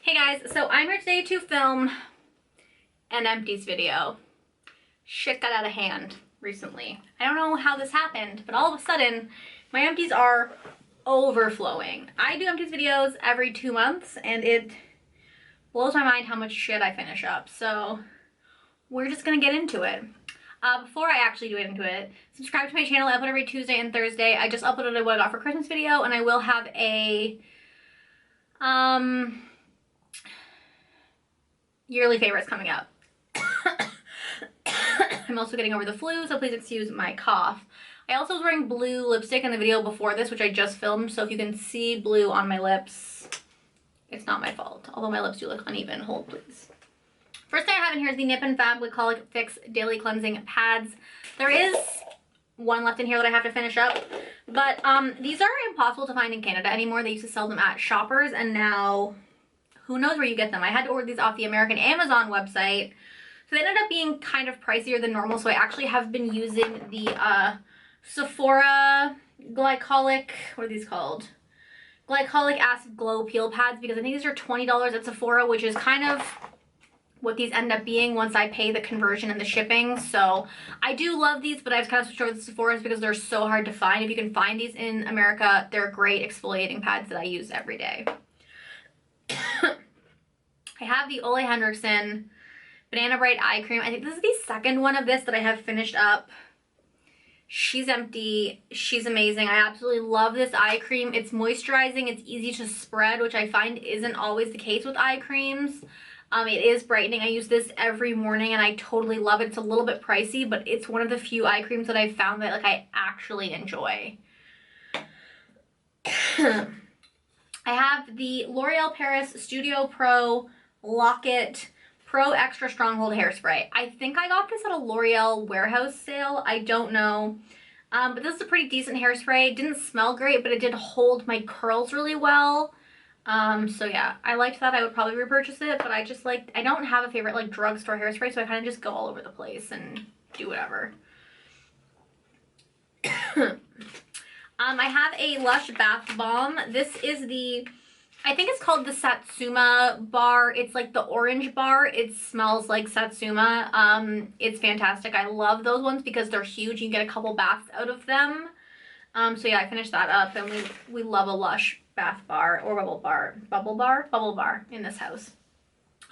Hey guys, so I'm here today to film an Empties video. Shit got out of hand recently. I don't know how this happened, but all of a sudden, my Empties are overflowing. I do Empties videos every 2 months, and it blows my mind how much shit I finish up. So we're just gonna get into it. Before I actually do get into it, subscribe to my channel. I upload every Tuesday and Thursday. I just uploaded a what I got for Christmas video, and I will have a yearly favorites coming up. I'm also getting over the flu, so please excuse my cough. I also was wearing blue lipstick in the video before this, which I just filmed, so if you can see blue on my lips, it's not my fault. Although my lips do look uneven. Hold, please. First thing I have in here is the Nip and Fab Glycolic Fix Daily Cleansing Pads. There is one left in here that I have to finish up, but these are impossible to find in Canada anymore. They used to sell them at Shoppers, and now who knows where you get them. I had to order these off the American Amazon website, so they ended up being kind of pricier than normal, so I actually have been using the Sephora Glycolic, what are these called? Glycolic Acid Glow Peel Pads, because I think these are $20 at Sephora, which is kind of what these end up being once I pay the conversion and the shipping. So I do love these, but I've kind of switched over to Sephora's because they're so hard to find. If you can find these in America, they're great exfoliating pads that I use every day. I have the Ole Henriksen Banana Bright Eye Cream. I think this is the second one of this that I have finished up. She's empty. She's amazing. I absolutely love this eye cream. It's moisturizing. It's easy to spread, which I find isn't always the case with eye creams. It is brightening. I use this every morning and I totally love it. It's a little bit pricey, but it's one of the few eye creams that I've found that like I actually enjoy. I have the L'Oreal Paris Studio Pro Lock-It Pro Extra Stronghold Hairspray. I think I got this at a L'Oreal warehouse sale. I don't know. But this is a pretty decent hairspray. It didn't smell great, but it did hold my curls really well. So yeah, I liked that. I would probably repurchase it, but I just like, I don't have a favorite like drugstore hairspray, so I kind of just go all over the place and do whatever. I have a Lush Bath Bomb. This is the, I think it's called the Satsuma bar. It's like the orange bar. It smells like Satsuma. It's fantastic. I love those ones because they're huge. You can get a couple baths out of them. So yeah, I finished that up, and we love a Lush bath bar or bubble bar in this house.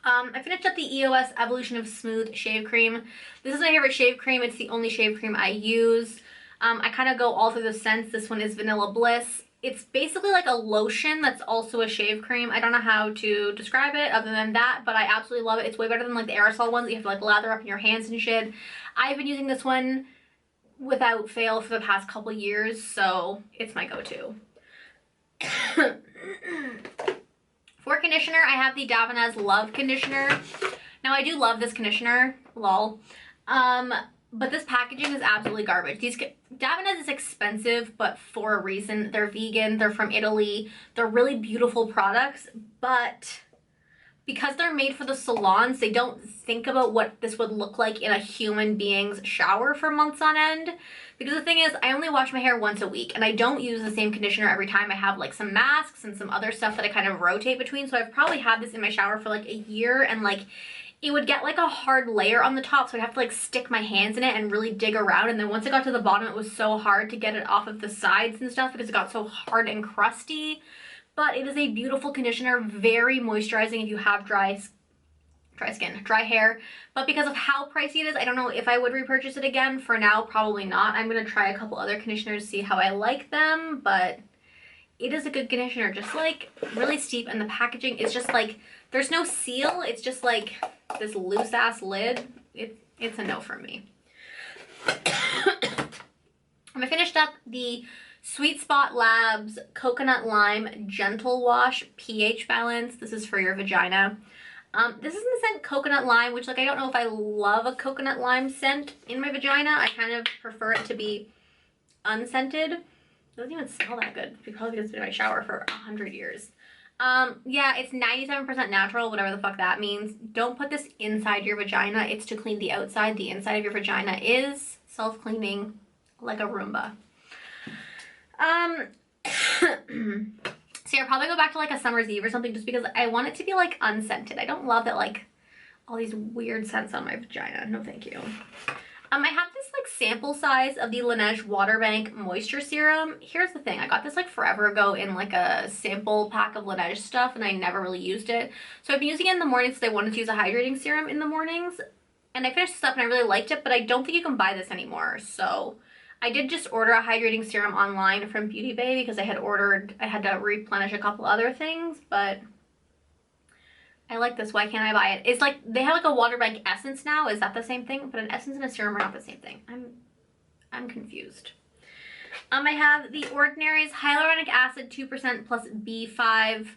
I finished up the EOS Evolution of Smooth Shave Cream. This is my favorite shave cream. It's the only shave cream I use. I kind of go all through the scents. This one is Vanilla Bliss. It's basically like a lotion that's also a shave cream. I don't know how to describe it other than that, but I absolutely love it. It's way better than like the aerosol ones that you have to like lather up in your hands and shit. I've been using this one without fail for the past couple years, so it's my go-to. For conditioner, I have the Davines Love Conditioner. Now, I do love this conditioner, lol. But this packaging is absolutely garbage. Davines is expensive, but for a reason. They're vegan, they're from Italy, they're really beautiful products, but because they're made for the salons, they don't think about what this would look like in a human being's shower for months on end. Because the thing is, I only wash my hair once a week, and I don't use the same conditioner every time. I have like some masks and some other stuff that I kind of rotate between, so I've probably had this in my shower for like a year, and like it would get like a hard layer on the top, so I'd have to like stick my hands in it and really dig around, and then once it got to the bottom, it was so hard to get it off of the sides and stuff because it got so hard and crusty. But it is a beautiful conditioner, very moisturizing if you have dry hair. But because of how pricey it is, I don't know if I would repurchase it again. For now, probably not. I'm going to try a couple other conditioners, see how I like them, but it is a good conditioner, just like really steep, and the packaging is just like, there's no seal, it's just like this loose ass lid. It's a no for me. I finished up the Sweet Spot Labs Coconut Lime Gentle Wash pH Balance. This is for your vagina. This is in the scent Coconut Lime, which like I don't know if I love a coconut lime scent in my vagina. I kind of prefer it to be unscented. It doesn't even smell that good, probably because it's been in my shower for 100 years. Yeah, it's 97% natural, whatever the fuck that means. Don't put this inside your vagina. It's to clean the outside. The inside of your vagina is self-cleaning like a Roomba. See, I'll probably go back to like a summer's eve or something just because I want it to be like unscented. I don't love that like all these weird scents on my vagina. No, thank you. I have this like sample size of the Laneige Waterbank Moisture Serum. Here's the thing, I got this like forever ago in like a sample pack of Laneige stuff and I never really used it. So I've been using it in the mornings because I wanted to use a hydrating serum in the mornings. And I finished this up and I really liked it, but I don't think you can buy this anymore. So I did just order a hydrating serum online from Beauty Bay because I had to replenish a couple other things, but I like this. Why can't I buy it? It's like they have like a Waterbank essence now. Is that the same thing? But an essence and a serum are not the same thing. I'm confused. I have the Ordinary's Hyaluronic Acid 2% plus B5.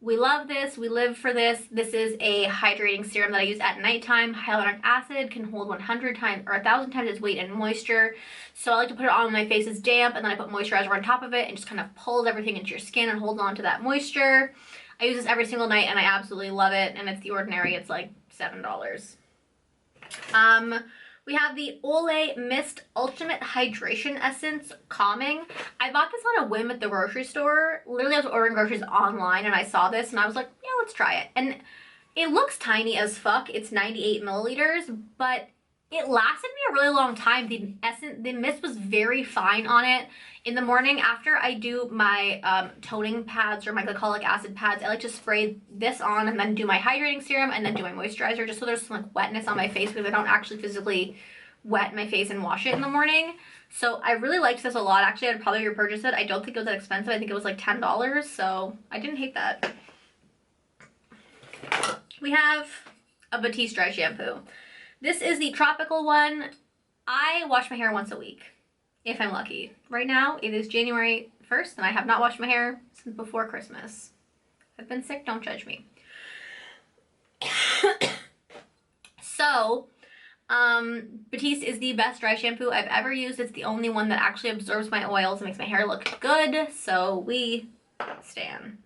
We love this. We live for this. This is a hydrating serum that I use at nighttime. Hyaluronic acid can hold 100 times or 1,000 times its weight in moisture. So I like to put it on when my face is damp and then I put moisturizer on top of it and just kind of pulls everything into your skin and holds on to that moisture. I use this every single night and I absolutely love it, and it's the Ordinary. It's like $7. We have the Olay Mist Ultimate Hydration Essence Calming. I bought this on a whim at the grocery store. Literally, I was ordering groceries online and I saw this and I was like, yeah, let's try it. And it looks tiny as fuck. It's 98 milliliters, but it lasted me a really long time. The mist was very fine on it. In the morning after I do my toning pads or my glycolic acid pads, I like to spray this on and then do my hydrating serum and then do my moisturizer just so there's some like wetness on my face because I don't actually physically wet my face and wash it in the morning. So I really liked this a lot. Actually, I'd probably repurchase it. I don't think it was that expensive. I think it was like $10, so I didn't hate that. We have a Batiste dry shampoo. This is the tropical one. I wash my hair once a week, if I'm lucky. Right now, it is January 1st, and I have not washed my hair since before Christmas. I've been sick, don't judge me. So, Batiste is the best dry shampoo I've ever used. It's the only one that actually absorbs my oils and makes my hair look good, so we stan.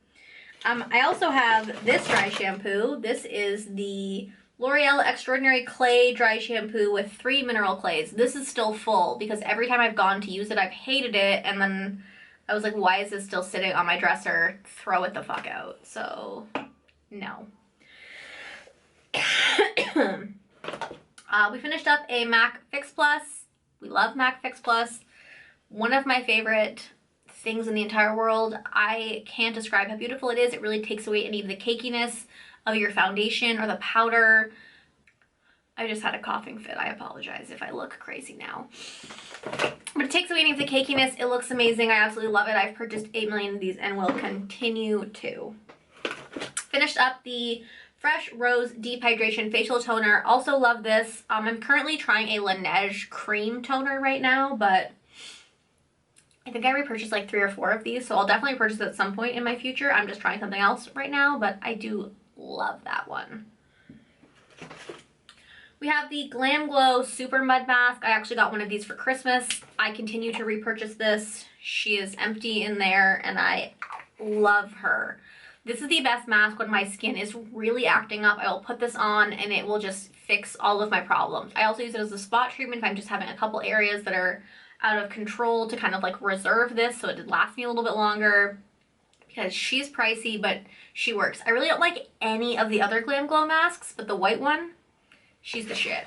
I also have this dry shampoo. This is the L'Oreal Extraordinary Clay Dry Shampoo with 3 mineral clays. This is still full because every time I've gone to use it, I've hated it. And then I was like, why is this still sitting on my dresser? Throw it the fuck out. So, no. We finished up a MAC Fix Plus. We love MAC Fix Plus. One of my favorite things in the entire world. I can't describe how beautiful it is. It really takes away any of the cakiness of your foundation or the powder. I just had a coughing fit. I apologize if I look crazy now. But it takes away any of the cakiness. It looks amazing. I absolutely love it. I've purchased 8 million of these and will continue to. Finished up the Fresh Rose Deep Hydration Facial Toner. Also love this. I'm currently trying a Laneige cream toner right now, but I think I repurchased like 3 or 4 of these, so I'll definitely purchase it at some point in my future. I'm just trying something else right now, but I do love that one. We have the Glam Glow Super Mud Mask. I actually got one of these for Christmas. I continue to repurchase this. She is empty in there and I love her. This is the best mask when my skin is really acting up. I will put this on and it will just fix all of my problems. I also use it as a spot treatment if I'm just having a couple areas that are out of control to kind of like reserve this so it lasts me a little bit longer. Because she's pricey, but she works. I really don't like any of the other Glam Glow masks, but the white one, she's the shit.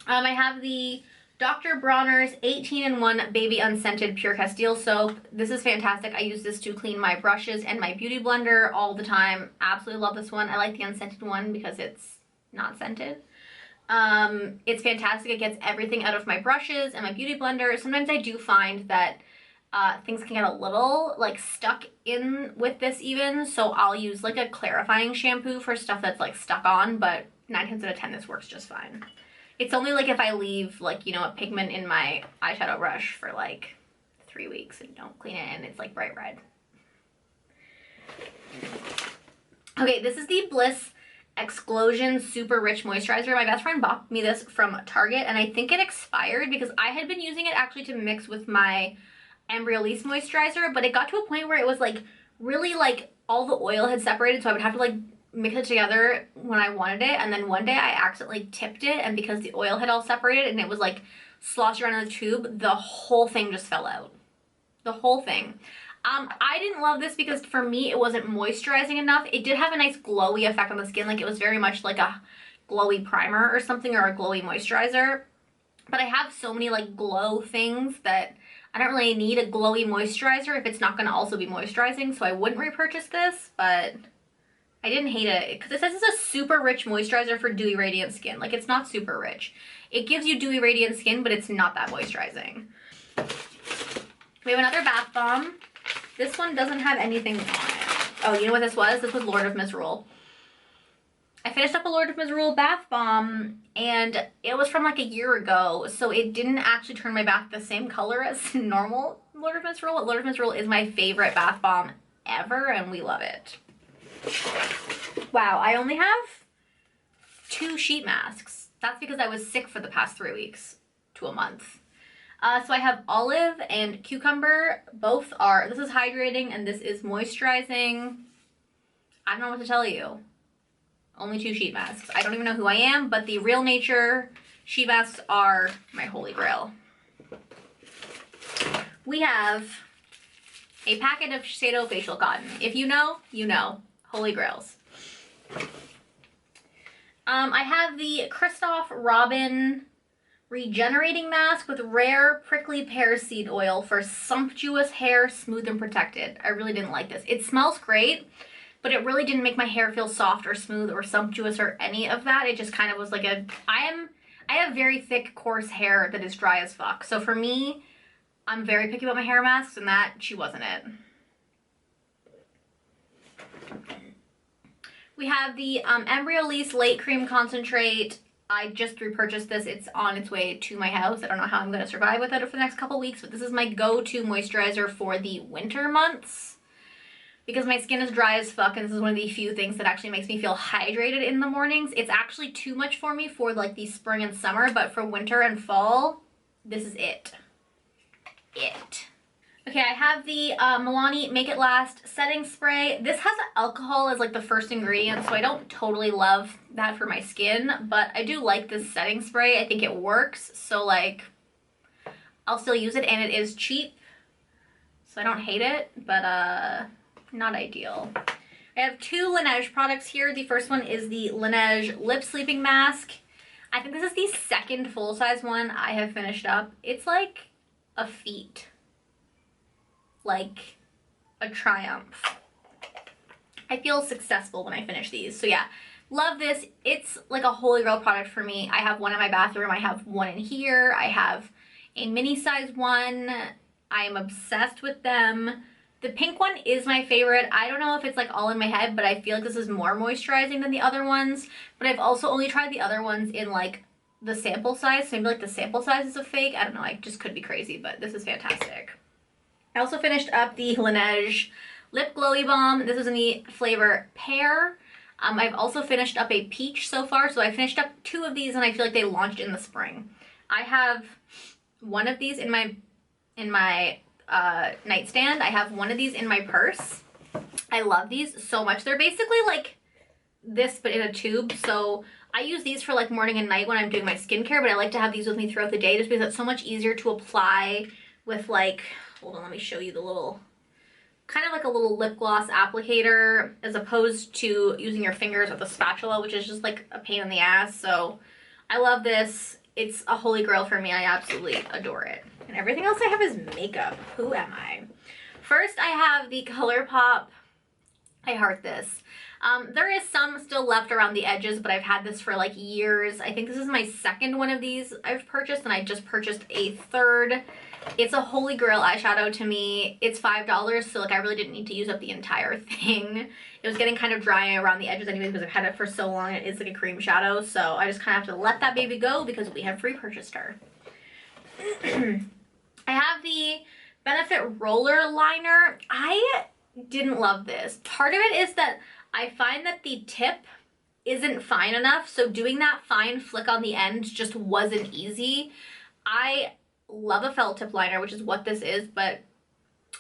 I have the Dr. Bronner's 18-in-1 Baby Unscented Pure Castile Soap. This is fantastic. I use this to clean my brushes and my beauty blender all the time. Absolutely love this one. I like the unscented one because it's not scented. It's fantastic. It gets everything out of my brushes and my beauty blender. Sometimes I do find that things can get a little like stuck in with this even, so I'll use like a clarifying shampoo for stuff that's like stuck on, but 9 times out of 10 this works just fine. It's only like if I leave like, you know, a pigment in my eyeshadow brush for like 3 weeks and don't clean it and it's like bright red. Okay, this is the Bliss Explosion Super Rich Moisturizer. My best friend bought me this from Target and I think it expired because I had been using it actually to mix with my Embryolisse moisturizer, but it got to a point where it was like really like all the oil had separated, so I would have to like mix it together when I wanted it, and then one day I accidentally tipped it, and because the oil had all separated and it was like sloshed around in the tube, the whole thing just fell out. The whole thing. I didn't love this because for me it wasn't moisturizing enough. It did have a nice glowy effect on the skin, like it was very much like a glowy primer or something, or a glowy moisturizer. But I have so many like glow things that I don't really need a glowy moisturizer if it's not going to also be moisturizing, so I wouldn't repurchase this, but I didn't hate it because it says it's a super rich moisturizer for dewy radiant skin. Like, it's not super rich. It gives you dewy radiant skin, but it's not that moisturizing. We have another bath bomb. This one doesn't have anything on it. Oh, you know what this was? This was Lord of Misrule. I finished up a Lord of Misrule bath bomb, and it was from like a year ago, so it didn't actually turn my bath the same color as normal Lord of Misrule. Lord of Misrule is my favorite bath bomb ever, and we love it. Wow, I only have 2 sheet masks. That's because I was sick for the past 3 weeks to a month. So I have olive and cucumber. Both are, this is hydrating and this is moisturizing. I don't know what to tell you. Only 2 sheet masks. I don't even know who I am, but the Real Nature sheet masks are my holy grail. We have a packet of Shiseido facial cotton. If you know, you know. Holy grails. I have the Christoph Robin Regenerating Mask with rare prickly pear seed oil for sumptuous hair, smooth and protected. I really didn't like this. It smells great, but it really didn't make my hair feel soft or smooth or sumptuous or any of that. It just kind of was like a, I have very thick, coarse hair that is dry as fuck. So for me, I'm very picky about my hair masks, and that, she wasn't it. We have the Embryolisse Late Cream Concentrate. I just repurchased this. It's on its way to my house. I don't know how I'm going to survive with it for the next couple weeks, but this is my go-to moisturizer for the winter months. Because my skin is dry as fuck, and this is one of the few things that actually makes me feel hydrated in the mornings. It's actually too much for me for like the spring and summer, but for winter and fall, this is it. Okay, I have the Milani Make It Last Setting Spray. This has alcohol as like the first ingredient, so I don't totally love that for my skin, but I do like this setting spray. I think it works, so like, I'll still use it, and it is cheap, so I don't hate it, but not ideal. I have 2 Laneige products here. The first one is the Laneige Lip Sleeping Mask. I think this is the second full-size one I have finished up. It's like a feat. Like a triumph. I feel successful when I finish these. So yeah, love this. It's like a holy grail product for me. I have one in my bathroom. I have one in here. I have a mini size one. I am obsessed with them. The pink one is my favorite. I don't know if it's like all in my head, but I feel like this is more moisturizing than the other ones. But I've also only tried the other ones in like the sample size. So maybe like the sample size is a fake. I don't know. I just could be crazy, but this is fantastic. I also finished up the Laneige Lip Glowy Balm. This is in the flavor Pear. I've also finished up a peach so far, so I finished up 2 of these, and I feel like they launched in the spring. I have one of these in my nightstand. I have one of these in my purse. I love these so much. They're basically like this, but in a tube. So I use these for like morning and night when I'm doing my skincare, but I like to have these with me throughout the day just because it's so much easier to apply with like, hold on, let me show you the little, kind of like a little lip gloss applicator as opposed to using your fingers with a spatula, which is just like a pain in the ass. So I love this. It's a holy grail for me. I absolutely adore it. And everything else I have is makeup. Who am I? First, I have the ColourPop. I heart this. There is some still left around the edges, but I've had this for like years. I think this is my second one of these I've purchased, and I just purchased a third. It's a holy grail eyeshadow to me. It's $5, so like I really didn't need to use up the entire thing. It was getting kind of dry around the edges anyway because I've had it for so long. It is like a cream shadow, so I just kind of have to let that baby go because we have free purchased her. I have the Benefit Roller Liner. I didn't love this. Part of it is that I find that the tip isn't fine enough, so doing that fine flick on the end just wasn't easy. I love a felt tip liner, which is what this is, but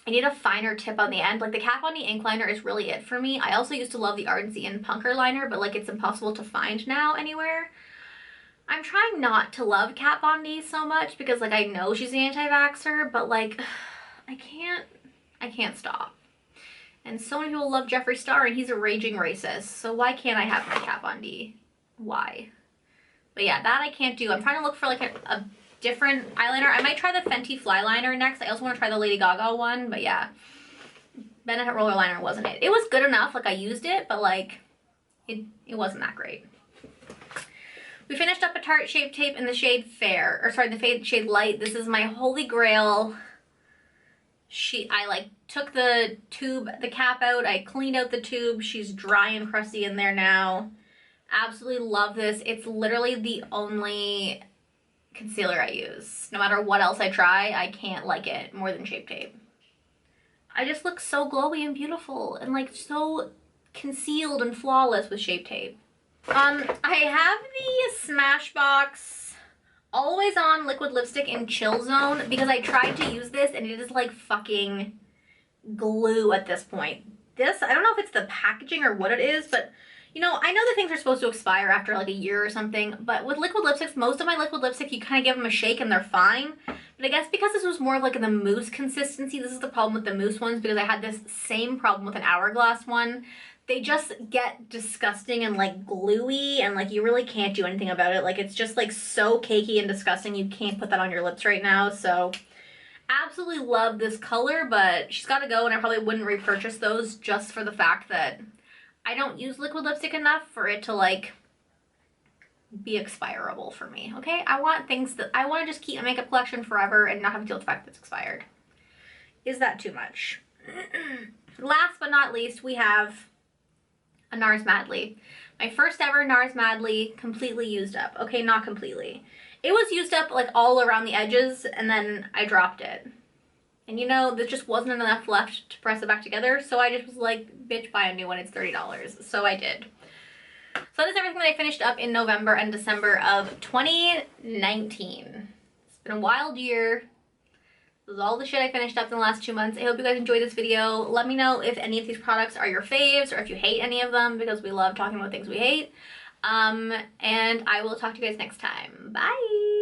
I need a finer tip on the end. Like the Kat Von D ink liner is really it for me. I also used to love the Ardency and Punker liner, but like it's impossible to find now anywhere. I'm trying not to love Kat Von D so much because like I know she's an anti-vaxxer, but like I can't I can't stop. And so many people love Jeffree Star, and he's a raging racist. So why can't I have my Kat Von D? Why? But yeah, that I can't do. I'm trying to look for like a different eyeliner. I might try the Fenty Fly Liner next. I also want to try the Lady Gaga one, but yeah. Benefit Roller Liner wasn't it. It was good enough, like I used it, but like it wasn't that great. We finished up a Tarte Shape Tape in the shade Fair, or sorry, the shade Light. This is my holy grail. I like took the tube, the cap out, I cleaned out the tube. She's dry and crusty in there now. Absolutely love this. It's literally the only concealer I use. No matter what else I try, I can't like it more than Shape Tape. I just look so glowy and beautiful and like so concealed and flawless with Shape Tape. I have the Smashbox Always On liquid lipstick in Chill Zone because I tried to use this and it is like fucking glue at this point. This, I don't know if it's the packaging or what it is, but you know, I know that things are supposed to expire after like a year or something, but with liquid lipsticks, most of my liquid lipstick, you kind of give them a shake and they're fine. But I guess because this was more of like the mousse consistency, this is the problem with the mousse ones because I had this same problem with an Hourglass one. They just get disgusting and like gluey and like you really can't do anything about it. Like it's just like so cakey and disgusting. You can't put that on your lips right now. So absolutely love this color, but she's got to go and I probably wouldn't repurchase those just for the fact that I don't use liquid lipstick enough for it to like be expirable for me, okay? I want things that, I want to just keep a makeup collection forever and not have to deal with the fact that it's expired. Is that too much? Last but not least, we have a NARS Madly. My first ever NARS Madly completely used up. Okay, not completely. It was used up like all around the edges and then I dropped it. And you know, there just wasn't enough left to press it back together, so I just was like, bitch, buy a new one, it's $30. So I did. So that is everything that I finished up in November and December of 2019. It's been a wild year. This is all the shit I finished up in the last 2 months. I hope you guys enjoyed this video. Let me know if any of these products are your faves or if you hate any of them because we love talking about things we hate. And I will talk to you guys next time. Bye!